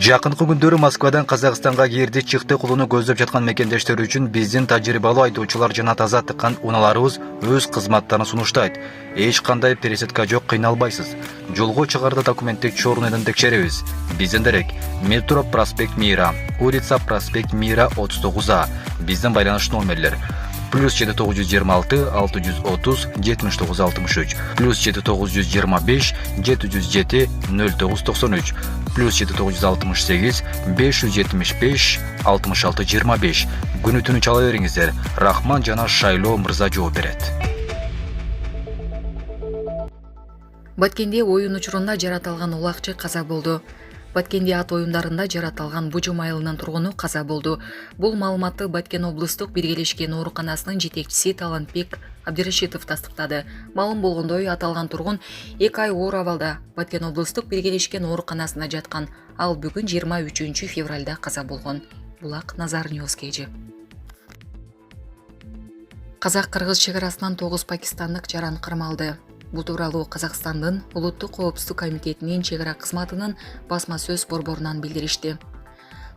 Жакынкы күндөрү Москвадан Казакстанга кирди чыкты кылууну көздөп жаткан мекендештер үчүн биздин тажрыйбалуу айдоочулар жана таза тыккан унааларыбыз өз кызматтарын сунуштайт. Эч кандай пересетка жок, кыйналбайсыз. Жолго чыгарда документтик чорунудан текшеребиз. Бизден дерек: Метро проспект Мира, улица проспект Мира 39А. Биздин байланыш номерлер: +7926 630 7963, +7925 707 0993, +7968 575 6625. Күнү түнү чала бериңиздер. Рахман жана Шайлоо мырза жооп берет. Баткенде оюн учурунда жаратылган улакчы каза болду. Баткенде ат оюндарында жаратылган Бужум айылынын тургуну каза болду. Бул маалыматты Баткен облустук биргелешкен ооруканасынын жетекчиси Талантбек Абдирашитов тастыктады. Маалым болгондой, аталган тургун 2 ай оор абалда Баткен облустук биргелешкен ооруканасында жаткан. Ал бүгүн 23 февралда каза болгон. Булак Назар Ньюс KG. Казак-кыргыз чек арасынан 9 пакистандык жаран кырмалды. Бул тууралуу Казакстандын Улуттук коопсуздук комитетинин чек ара кызматынын басма сөз борборунан билдиришти.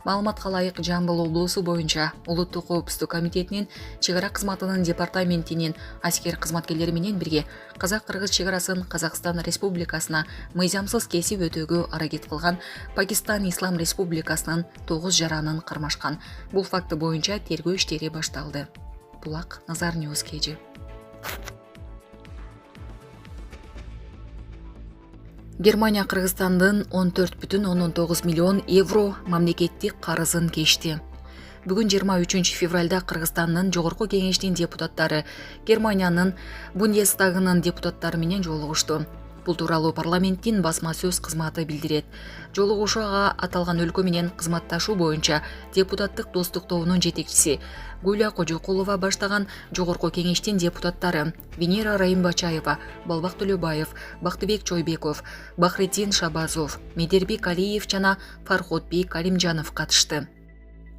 Маалыматка ылайык, Жамбыл облусу боюнча Улуттук коопсуздук комитетинин чек ара кызматынын департаментинин аскер кызматкерлери менен бирге Казак-кыргыз чек арасын Казакстан Республикасына мыйзамсыз кесип өтүүгө аракет кылган Пакистан Ислам Республикасынын 9 жаранын кармашкан. Бул факты боюнча тергөө иштери башталды. Булак Назар Ньюс KG. Германия Кыргызстандын 14,9 миллион евро мамлекеттик карызын кечти. Бүгүн 23 февралда Кыргызстандын Жогорку кеңештин депутаттары Германиянын Бундестагынын депутаттары менен жолугушту. Бул тууралуу парламенттин басма сөз кызматы билдирет. Жолугушууга аталган өлкө менен кызматташуу боюнча депутаттык достук тобунун жетекчиси Гуля Кожокулова баштаган Жогорку кеңештин депутаттары Венера Райымбачаева, Балбак Төлөбаев, Бактыбек Чойбеков, Бахретдин Шабазов, Медербек Алиев жана Фарходбек Алимжанов катышты.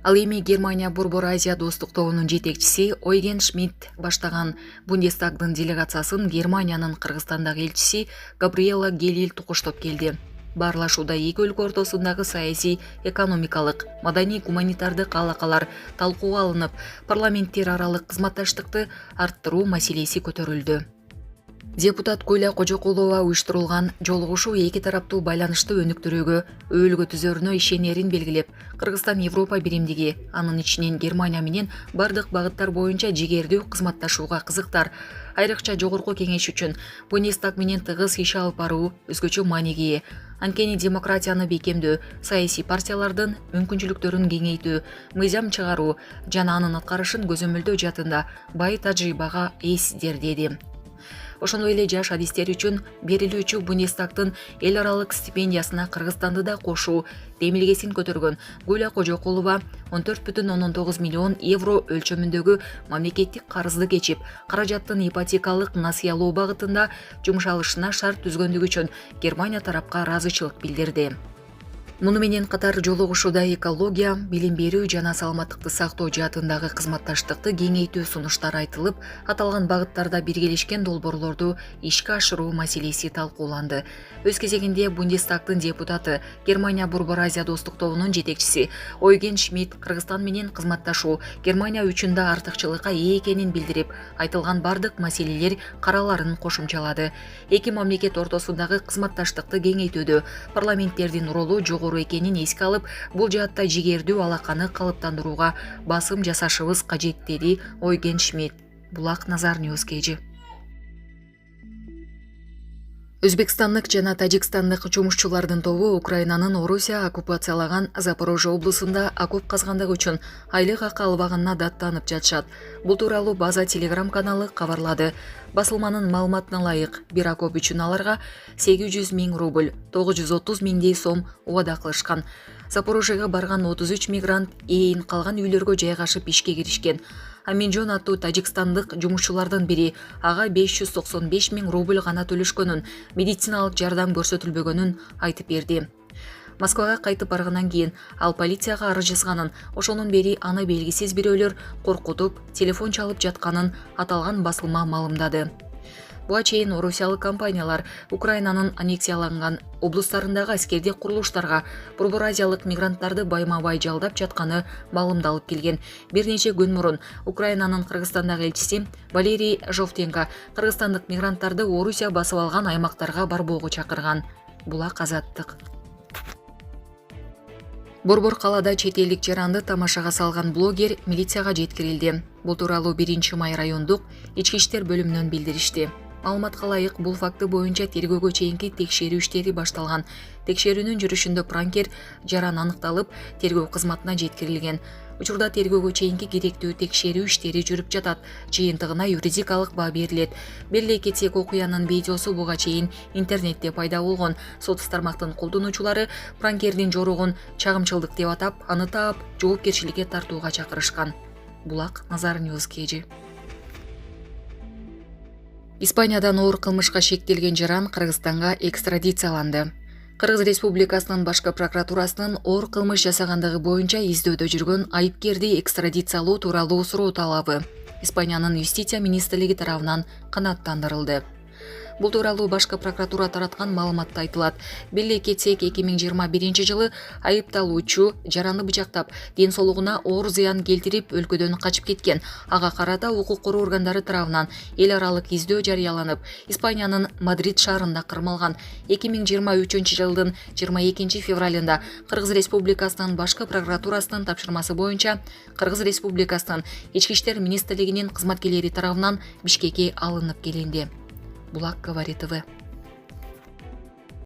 Ал эми Германия Борбор Азия достук тобунун жетекчиси Ойген Шмидт баштаган Бундестагдын делегациясын Германиянын Кыргызстандагы элчиси Габриэла Гелил тукуштап келди. Баарлашууда эки өлкө ортосундагы саясий, экономикалык, маданий, гуманитардык алакалар талкууга алынып, парламенттер аралык кызматташтыкты арттыруу маселеси көтөрүлдү. Депутат Гуля Кожокулова уюштурулган жолугушуу эки тараптуу байланышты өнүктүрүүгө, өөлгө түзөрүнө ишенерин белгилеп, Кыргызстан Европа биримдиги, анын ичинен Германия менен бардык багыттар боюнча жигердүү кызматташууга кызыктар. Айрыкча Жогорку кеңеш үчүн Бундестаг менен тыгыз иш алып баруу өзгөчө мааниге ээ. Анткени демократияны бекемдөө, саясий партиялардын мүмкүнчүлүктөрүн кеңейтүү, мыйзам чыгаруу жана анын аткарышын көзөмөлдөө жаатында бай тажрыйбага ээсиздер деди. Ошондой эле жаш адистер үчүн берилүүчү Бундестагдын эл аралык стипендиясына Кыргызстанды да кошуу демилгесин көтөргөн Гуля Кожокулова 14,9 миллион евро өлчөмүндөгү мамлекеттик карызды кечип, каражаттын ипотекалык насыялоо багытында жумшалышына шарт түзгөндүгү үчүн Германия тарапка ыраазычылык билдирди. Муну менен катар жолугушууда экология, билим берүү жана саламаттыкты сактоо жаатындагы кызматташтыкты кеңейтүү сунуштары айтылып, аталган багыттарда биргелешкен долбоорлорду ишке ашыруу маселеси талкууланды. Өз кезегинде Бундестагдын депутаты Германия Борбор Азия достук тобунун жетекчиси Ойген Шмидт Кыргызстан менен кызматташуу Германия үчүн да артыкчылыкка ээ экенин билдирип, айтылган бардык маселелер караларын кошумчалады. Эки мамлекет ортосундагы кызматташтыкты кеңейтүүдө парламенттердин ролу жогору экенин эске алып, бул жаатта жигердүү алаканы калыптандырууга басым жасашыбыз кажет, деди Ойген Шмидт. Булак Назар Ньюс KG. Өзбекстандык жана тажикстандык жумушчулардын тобу Украинанын Орусия оккупациялаган Запорожье облусунда окоп казгандыгы үчүн айлык акы албаганына даттанып жатышат. Бул тууралуу База телеграм каналы кабарлады. Басылманын маалыматына ылайык, бир окоп үчүн аларга 800 000 рубль, 930 000 сом убада кылышкан. Запорожьега барган 33 мигрант ээн калган үйлөргө жайгашып ишке киришкен. Аминжон аттуу тажикстандык жумушчулардын бири ага 595 000 рубль гана төлөшкөнүн, медициналык жардам көрсөтүлбөгөнүн айтып берди. Москвага кайтып баргандан кийин ал полицияга арыз жазганын, ошонун бери аны белгисиз бирөөлөр коркутуп, телефон чалып жатканын аталган басылма маалымдады. Буга чейин орусиялык компаниялар Украинанын аннексияланган облустарындагы аскердик курулуштарга Борбор Азиялык мигранттарды байма-бай жалдап жатканы маалымдалып келген. Бир нече күн мурун Украинанын Кыргызстандагы элчиси Валерий Жовтенко кыргызстандык мигранттарды Орусия басып алган аймактарга барбоого чакырган. Булак Азаттык. Борбор калада чет элдик жаранды тамашага салган блогер милицияга жеткирилди. Бул тууралуу 1-май райондук ички иштер бөлүмүнөн билдиришти. Маалыматка ылайык, бул факты боюнча тергөөгө чейинки текшерүү иштери башталган. Текшерүүнүн жүрүшүндө пранкер жаран аныкталып, тергөө кызматына жеткирилген. Учурда тергөөгө чейинки керектүү текшерүү иштери жүрүп жатат. Жыйынтыгына юридикалык баа берилет. Беле кетсек, окуянын видеосу буга чейин интернетте пайда болгон. Сот тармактын колдонуучулары пранкердин жоругун чагымчылдык деп атап, аны таап, жоопкерчиликке тартууга чакырышкан. Булак Назар Ньюс KG. Испаниядан оор кылмышка шектелген жаран Кыргызстанга экстрадицияланды. Кыргыз Республикасынын башкы прокуратурасынын оор кылмыш жасагандыгы боюнча издөөдө жүргөн айыпкерди экстрадициялоо тууралуу суроо талабы Испаниянын юстиция министрлиги тарабынан канааттандырылды. Бул тууралуу башкы прокуратура тараткан маалыматта айтылат. Беле кетсек, 2021 жылы айыпталуучу жараны бычактап, ден соолугуна оор зыян келтирип, өлкөдөн качып кеткен. Ага карата укук коруу органдары тарабынан эл аралык издөө жарыяланып, Испаниянын Мадрид шаарында кырмалган. 2023 жылдын 22 февралында Кыргыз Республикасынын башкы прокуратурасынын тапшырмасы боюнча Кыргыз Республикасынын ички иштер министрлигинин кызматкерлери тарабынан Бишкекке алынып келинди. Булак говорит ТВ.